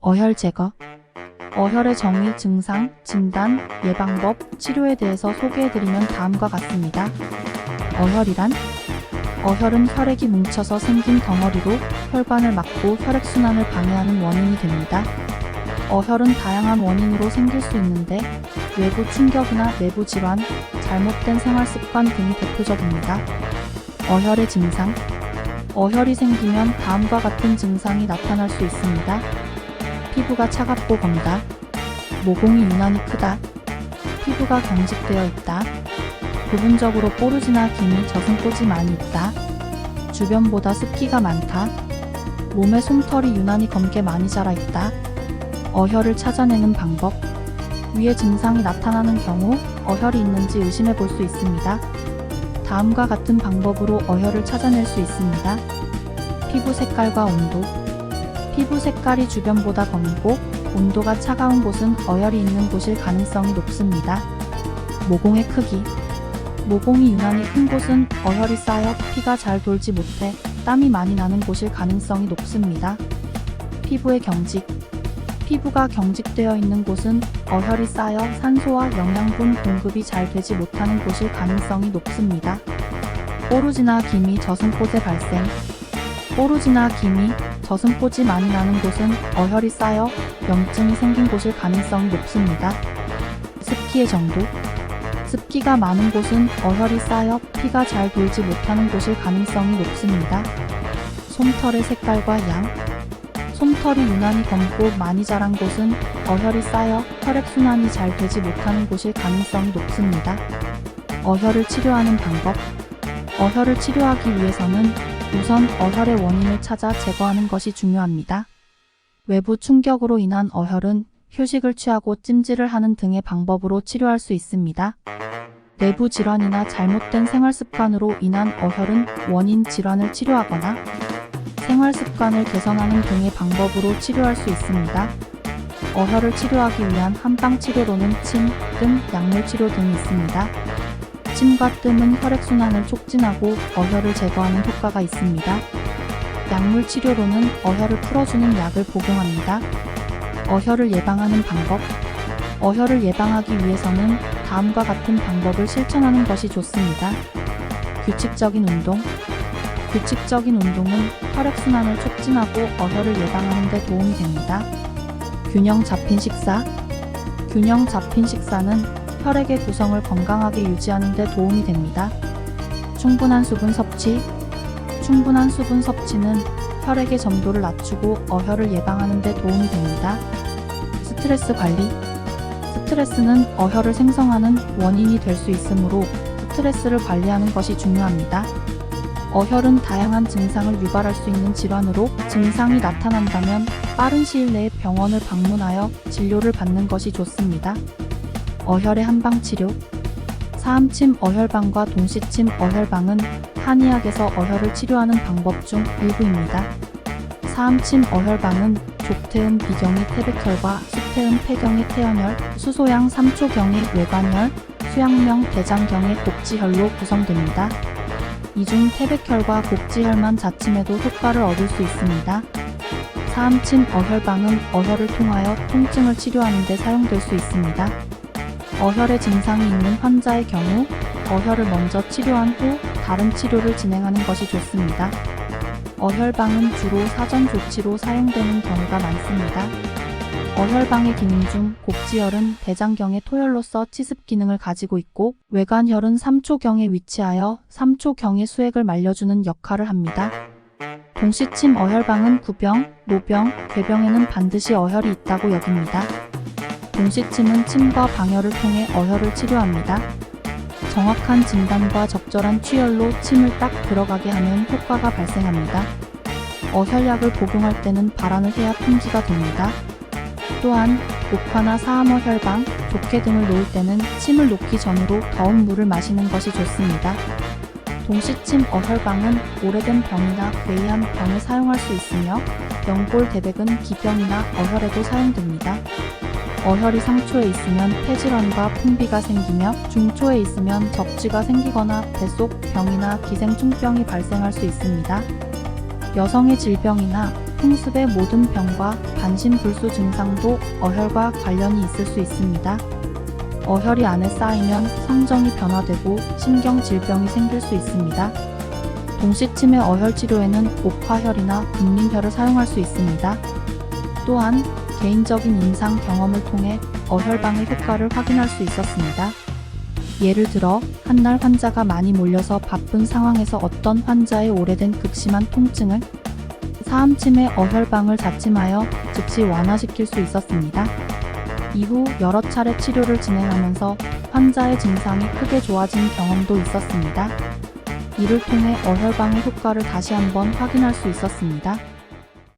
어혈 제거. 어혈의 정의, 증상, 진단, 예방법, 치료에 대해서 소개해드리면 다음과 같습니다. 어혈이란? 어혈은 혈액이 뭉쳐서 생긴 덩어리로 혈관을 막고 혈액순환을 방해하는 원인이 됩니다. 어혈은 다양한 원인으로 생길 수 있는데 외부 충격이나 내부 질환, 잘못된 생활습관 등이 대표적입니다. 어혈의 증상. 어혈이 생기면 다음과 같은 증상이 나타날 수 있습니다. 피부가 차갑고 검다. 모공이 유난히 크다. 피부가 경직되어 있다. 부분적으로 뽀르지나 기미, 저승포지 많이 있다. 주변보다 습기가 많다. 몸에 솜털이 유난히 검게 많이 자라 있다. 어혈을 찾아내는 방법. 위의 증상이 나타나는 경우 어혈이 있는지 의심해 볼 수 있습니다. 다음과 같은 방법으로 어혈을 찾아낼 수 있습니다. 피부 색깔과 온도. 피부 색깔이 주변보다 검고 온도가 차가운 곳은 어혈이 있는 곳일 가능성이 높습니다. 모공의 크기. 모공이 유난히 큰 곳은 어혈이 쌓여 피가 잘 돌지 못해 땀이 많이 나는 곳일 가능성이 높습니다. 피부의 경직. 피부가 경직되어 있는 곳은 어혈이 쌓여 산소와 영양분 공급이 잘 되지 못하는 곳일 가능성이 높습니다. 뽀르지나 기미, 저승포제 발생. 뽀르지나 기미, 저승포지 많이 나는 곳은 어혈이 쌓여 염증이 생긴 곳일 가능성이 높습니다. 습기의 정도. 습기가 많은 곳은 어혈이 쌓여 피가 잘 돌지 못하는 곳일 가능성이 높습니다. 솜털의 색깔과 양. 솜털이 유난히 검고 많이 자란 곳은 어혈이 쌓여 혈액순환이 잘 되지 못하는 곳일 가능성이 높습니다. 어혈을 치료하는 방법. 어혈을 치료하기 위해서는 우선 어혈의 원인을 찾아 제거하는 것이 중요합니다. 외부 충격으로 인한 어혈은 휴식을 취하고 찜질을 하는 등의 방법으로 치료할 수 있습니다. 내부 질환이나 잘못된 생활습관으로 인한 어혈은 원인 질환을 치료하거나 생활습관을 개선하는 등의 방법으로 치료할 수 있습니다. 어혈을 치료하기 위한 한방치료로는 침, 뜸, 약물치료 등이 있습니다. 침과 뜸은 혈액순환을 촉진하고 어혈을 제거하는 효과가 있습니다. 약물치료로는 어혈을 풀어주는 약을 복용합니다. 어혈을 예방하는 방법. 어혈을 예방하기 위해서는 다음과 같은 방법을 실천하는 것이 좋습니다. 규칙적인 운동. 규칙적인 운동은 혈액순환을 촉진하고 어혈을 예방하는 데 도움이 됩니다. 균형 잡힌 식사. 균형 잡힌 식사는 혈액의 구성을 건강하게 유지하는 데 도움이 됩니다. 충분한 수분 섭취. 충분한 수분 섭취는 혈액의 점도를 낮추고 어혈을 예방하는 데 도움이 됩니다. 스트레스 관리. 스트레스는 어혈을 생성하는 원인이 될 수 있으므로 스트레스를 관리하는 것이 중요합니다. 어혈은 다양한 증상을 유발할 수 있는 질환으로 증상이 나타난다면 빠른 시일 내에 병원을 방문하여 진료를 받는 것이 좋습니다. 어혈의 한방치료. 사암침 어혈방과 동시침 어혈방은 한의학에서 어혈을 치료하는 방법 중 일부입니다. 사암침 어혈방은 족태음 비경의 태백혈과 수태음 폐경의 태연혈, 수소양 3초경의 외관혈, 수양명 대장경의 곡지혈로 구성됩니다. 이 중 태백혈과 곡지혈만 자침해도 효과를 얻을 수 있습니다. 사암침 어혈방은 어혈을 통하여 통증을 치료하는 데 사용될 수 있습니다. 어혈의 증상이 있는 환자의 경우 어혈을 먼저 치료한 후 다른 치료를 진행하는 것이 좋습니다. 어혈방은 주로 사전 조치로 사용되는 경우가 많습니다. 어혈방의 기능 중 곡지혈은 대장경의 토혈로서 치습 기능을 가지고 있고 외관혈은 3초경에 위치하여 3초경의 수액을 말려주는 역할을 합니다. 동시침 어혈방은 구병, 노병, 궤병에는 반드시 어혈이 있다고 여깁니다. 동시침은 침과 방혈을 통해 어혈을 치료합니다. 정확한 진단과 적절한 취혈로 침을 딱 들어가게 하면 효과가 발생합니다. 어혈약을 복용할 때는 발안을 해야 통지가 됩니다. 또한 목화나 사암어혈방, 족회 등을 놓을 때는 침을 놓기 전으로 더운 물을 마시는 것이 좋습니다. 동시침 어혈방은 오래된 병이나 괴이한 병에 사용할 수 있으며 연골 대백은 기병이나 어혈에도 사용됩니다. 어혈이 상초에 있으면 폐질환과 풍비가 생기며 중초에 있으면 적쥐가 생기거나 뱃속 병이나 기생충병이 발생할 수 있습니다. 여성의 질병이나 풍습의 모든 병과 반신불수 증상도 어혈과 관련이 있을 수 있습니다. 어혈이 안에 쌓이면 성정이 변화되고 신경질병이 생길 수 있습니다. 동시침의 어혈 치료에는 옥화혈이나 분림혈을 사용할 수 있습니다. 또한 개인적인 임상 경험을 통해 어혈방의 효과를 확인할 수 있었습니다. 예를 들어 한날 환자가 많이 몰려서 바쁜 상황에서 어떤 환자의 오래된 극심한 통증을 사암침의 어혈방을 자침하여 즉시 완화시킬 수 있었습니다. 이후 여러 차례 치료를 진행하면서 환자의 증상이 크게 좋아진 경험도 있었습니다. 이를 통해 어혈방의 효과를 다시 한번 확인할 수 있었습니다.